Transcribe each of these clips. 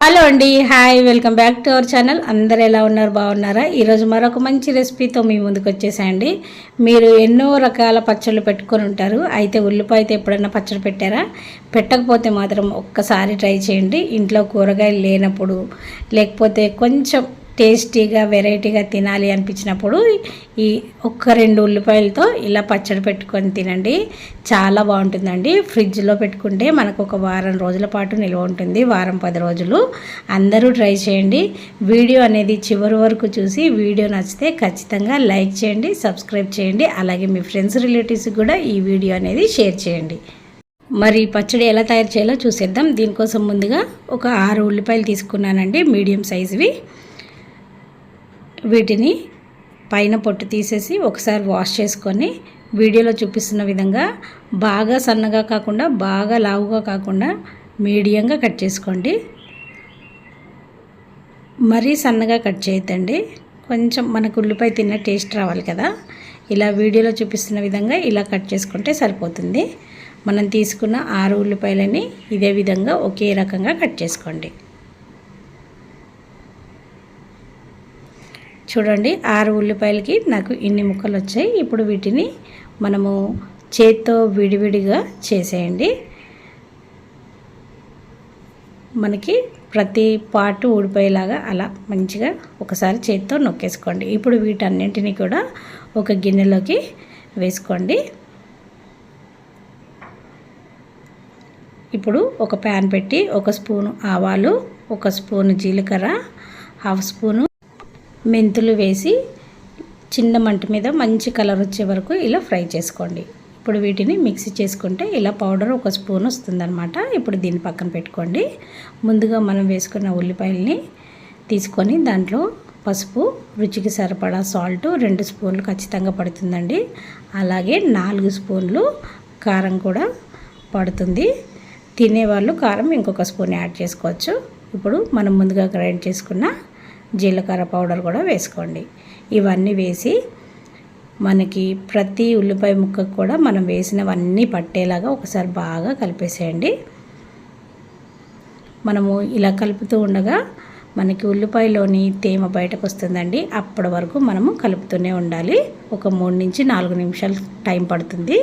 Hello అండి, hi, welcome back to our channel. అందరు ఎలా ఉన్నారు, బాగున్నారా? ఈరోజు మరొక మంచి రెసిపీతో మీ ముందుకు వచ్చేసాయండి. మీరు ఎన్నో రకాల పచ్చళ్ళు పెట్టుకొని ఉంటారు. అయితే ఉల్లిపాయతో ఎప్పుడైనా పచ్చడి పెట్టారా? పెట్టకపోతే మాత్రం ఒక్కసారి ట్రై చేయండి. ఇంట్లో కూరగాయలు లేనప్పుడు, లేకపోతే కొంచెం టేస్టీగా వెరైటీగా తినాలి అనిపించినప్పుడు ఈ ఒక్క రెండు ఉల్లిపాయలతో ఇలా పచ్చడి పెట్టుకొని తినండి. చాలా బాగుంటుందండి. ఫ్రిడ్జ్లో పెట్టుకుంటే మనకు ఒక వారం రోజుల పాటు నిల్వ ఉంటుంది, వారం 10 రోజులు. అందరూ ట్రై చేయండి. వీడియో అనేది చివరి వరకు చూసి వీడియో నచ్చితే ఖచ్చితంగా లైక్ చేయండి, సబ్స్క్రైబ్ చేయండి. అలాగే మీ ఫ్రెండ్స్ రిలేటివ్స్కి కూడా ఈ వీడియో అనేది షేర్ చేయండి. మరి పచ్చడి ఎలా తయారు చేయాలో చూసేద్దాం. దీనికోసం ముందుగా ఒక 6 ఉల్లిపాయలు తీసుకున్నానండి, మీడియం సైజువి. వీటిని పైన పొట్టు తీసేసి ఒకసారి వాష్ చేసుకొని వీడియోలో చూపిస్తున్న విధంగా బాగా సన్నగా కాకుండా బాగా లావుగా కాకుండా మీడియంగా కట్ చేసుకోండి. మరీ సన్నగా కట్ చేయొద్దండి, కొంచెం మనకు ఉల్లిపాయ తిన్న టేస్ట్ రావాలి కదా. ఇలా వీడియోలో చూపిస్తున్న విధంగా ఇలా కట్ చేసుకుంటే సరిపోతుంది. మనం తీసుకున్న 6 ఉల్లిపాయలని ఇదే విధంగా ఒకే రకంగా కట్ చేసుకోండి. చూడండి, 6 ఉల్లిపాయలకి నాకు ఇన్ని ముక్కలు వచ్చాయి. ఇప్పుడు వీటిని మనము చేత్తో విడివిడిగా చేసేయండి. మనకి ప్రతి పార్ట్ ఊడిపోయేలాగా అలా మంచిగా ఒకసారి చేత్తో నొక్కేసుకోండి. ఇప్పుడు వీటన్నింటినీ కూడా ఒక గిన్నెలోకి వేసుకోండి. ఇప్పుడు ఒక ప్యాన్ పెట్టి 1 స్పూను ఆవాలు, 1 స్పూను జీలకర్ర, 1/2 స్పూను మెంతులు వేసి చిన్న మంట మీద మంచి కలర్ వచ్చే వరకు ఇలా ఫ్రై చేసుకోండి. ఇప్పుడు వీటిని మిక్సీ చేసుకుంటే ఇలా పౌడర్ 1 స్పూన్ వస్తుందన్నమాట. ఇప్పుడు దీన్ని పక్కన పెట్టుకోండి. ముందుగా మనం వేసుకున్న ఉల్లిపాయల్ని తీసుకొని దాంట్లో పసుపు, రుచికి సరిపడా సాల్ట్ 2 స్పూన్లు ఖచ్చితంగా పడుతుందండి. అలాగే 4 స్పూన్లు కారం కూడా పడుతుంది. తినేవాళ్ళు కారం ఇంకొక స్పూన్ యాడ్ చేసుకోవచ్చు. ఇప్పుడు మనం ముందుగా గ్రైండ్ చేసుకున్న జీలకర్ర పౌడర్ కూడా వేసుకోండి. ఇవన్నీ వేసి మనకి ప్రతి ఉల్లిపాయ ముక్కకు కూడా మనం వేసినవన్నీ పట్టేలాగా ఒకసారి బాగా కలిపేసేయండి. మనము ఇలా కలుపుతూ ఉండగా మనకి ఉల్లిపాయలోని తేమ బయటకు వస్తుందండి. అప్పటి వరకు మనము కలుపుతూనే ఉండాలి. ఒక 3 నుంచి 4 నిమిషాలు టైం పడుతుంది.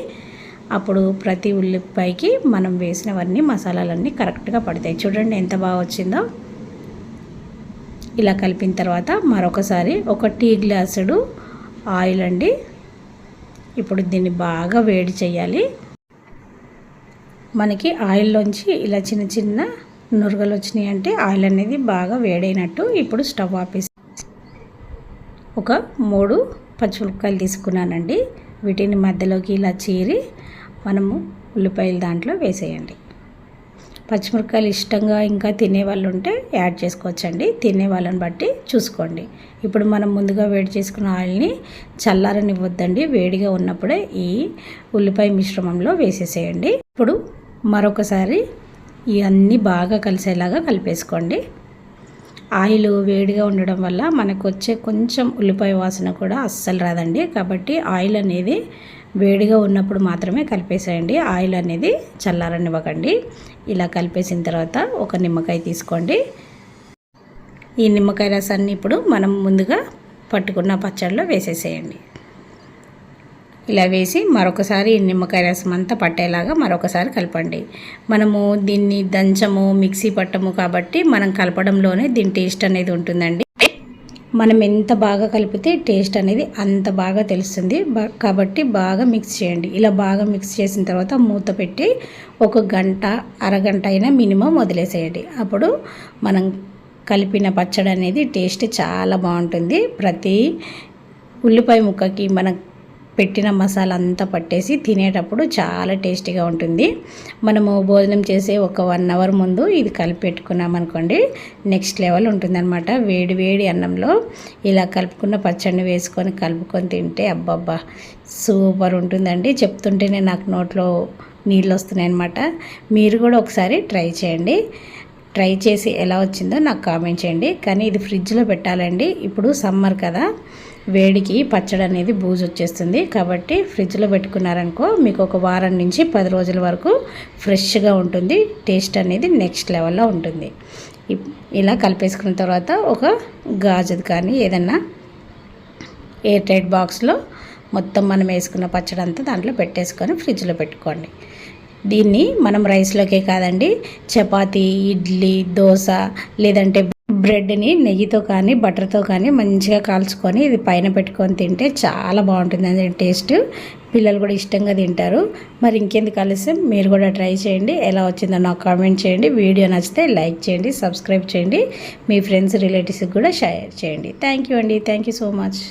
అప్పుడు ప్రతి ఉల్లిపాయకి మనం వేసినవన్నీ మసాలాలన్నీ కరెక్ట్గా పడతాయి. చూడండి ఎంత బాగా వచ్చిందో. ఇలా కలిపిన తర్వాత మరొకసారి 1 టీ గ్లాసుడు ఆయిల్ అండి. ఇప్పుడు దీన్ని బాగా వేడి చేయాలి. మనకి ఆయిల్లోంచి ఇలా చిన్న చిన్న నురగలు వచ్చినాయి అంటే ఆయిల్ అనేది బాగా వేడైనట్టు. ఇప్పుడు స్టవ్ ఆపేసి ఒక 3 పచ్చిమిరపకాయలు తీసుకున్నానండి. వీటిని మధ్యలోకి ఇలా చీరి మనము ఉల్లిపాయలు దాంట్లో వేసేయండి. పచ్చిమిరపకాయలు ఇష్టంగా ఇంకా తినేవాళ్ళు ఉంటే యాడ్ చేసుకోవచ్చండి, తినే వాళ్ళని బట్టి చూసుకోండి. ఇప్పుడు మనం ముందుగా వేడి చేసుకున్న ఆయిల్ని చల్లారనివ్వద్దండి, వేడిగా ఉన్నప్పుడే ఈ ఉల్లిపాయ మిశ్రమంలో వేసేసేయండి. ఇప్పుడు మరొకసారి ఇవన్నీ బాగా కలిసేలాగా కలిపేసుకోండి. ఆయిల్ వేడిగా ఉండడం వల్ల మనకు వచ్చే కొంచెం ఉల్లిపాయ వాసన కూడా అస్సలు రాదండి. కాబట్టి ఆయిల్ అనేది వేడిగా ఉన్నప్పుడు మాత్రమే కలిపేసేయండి. ఆయిల్ అనేది చల్లారనివ్వకండి. ఇలా కలిపేసిన తర్వాత ఒక నిమ్మకాయ తీసుకోండి. ఈ నిమ్మకాయ రసాన్ని ఇప్పుడు మనం ముందుగా పట్టుకున్న పచ్చడిలో వేసేసేయండి. ఇలా వేసి మరొకసారి ఈ నిమ్మకాయ రసం అంతా పట్టేలాగా మరొకసారి కలపండి. మనము దీన్ని దంచము, మిక్సీ పట్టము కాబట్టి మనం కలపడంలోనే దీని టేస్ట్ అనేది ఉంటుందండి. మనం ఎంత బాగా కలిపితే టేస్ట్ అనేది అంత బాగా తెలుస్తుంది. కాబట్టి బాగా మిక్స్ చేయండి. ఇలా బాగా మిక్స్ చేసిన తర్వాత మూత పెట్టి 1 గంట, అరగంట అయినా మినిమం వదిలేసేయండి. అప్పుడు మనం కలిపిన పచ్చడి అనేది టేస్ట్ చాలా బాగుంటుంది. ప్రతి ఉల్లిపాయ ముక్కకి మనం పెట్టిన మసాలా అంతా పట్టేసి తినేటప్పుడు చాలా టేస్టీగా ఉంటుంది. మనము భోజనం చేసే ఒక 1 అవర్ ముందు ఇది కలిపి పెట్టుకున్నామనుకోండి, నెక్స్ట్ లెవెల్ ఉంటుందన్నమాట. వేడి వేడి అన్నంలో ఇలా కలుపుకున్న పచ్చడిని వేసుకొని కలుపుకొని తింటే అబ్బబ్బా సూపర్ ఉంటుందండి. చెప్తుంటేనే నాకు నోట్లో నీళ్ళు వస్తున్నాయి అన్నమాట. మీరు కూడా ఒకసారి ట్రై చేయండి. ట్రై చేసి ఎలా వచ్చిందో నాకు కామెంట్ చేయండి. కానీ ఇది ఫ్రిడ్జ్లో పెట్టాలండి. ఇప్పుడు సమ్మర్ కదా, వేడికి పచ్చడి అనేది బూజు వచ్చేస్తుంది. కాబట్టి ఫ్రిడ్జ్లో పెట్టుకున్నారనుకో మీకు ఒక వారం నుంచి 10 రోజుల వరకు ఫ్రెష్గా ఉంటుంది. టేస్ట్ అనేది నెక్స్ట్ లెవెల్లో ఉంటుంది. ఇలా కలిపేసుకున్న తర్వాత ఒక గాజుది కానీ ఏదన్నా ఎయిర్ టైట్ బాక్స్లో మొత్తం మనం వేసుకున్న పచ్చడి అంతా దాంట్లో పెట్టేసుకొని ఫ్రిడ్జ్లో పెట్టుకోండి. దీన్ని మనం రైస్లోకే కాదండి, చపాతీ, ఇడ్లీ, దోశ లేదంటే బ్రెడ్ని నెయ్యితో కానీ బటర్తో కానీ మంచిగా కాల్చుకొని ఇది పైన పెట్టుకొని తింటే చాలా బాగుంటుంది అది టేస్ట్. పిల్లలు కూడా ఇష్టంగా తింటారు. మరి ఇంకెందుకు ఆలస్యం, మీరు కూడా ట్రై చేయండి. ఎలా వచ్చిందో నాకు కామెంట్ చేయండి. వీడియో నచ్చితే లైక్ చేయండి, సబ్స్క్రైబ్ చేయండి, మీ ఫ్రెండ్స్ రిలేటివ్స్కి కూడా షేర్ చేయండి. థ్యాంక్ యూ అండి. Thank you so much.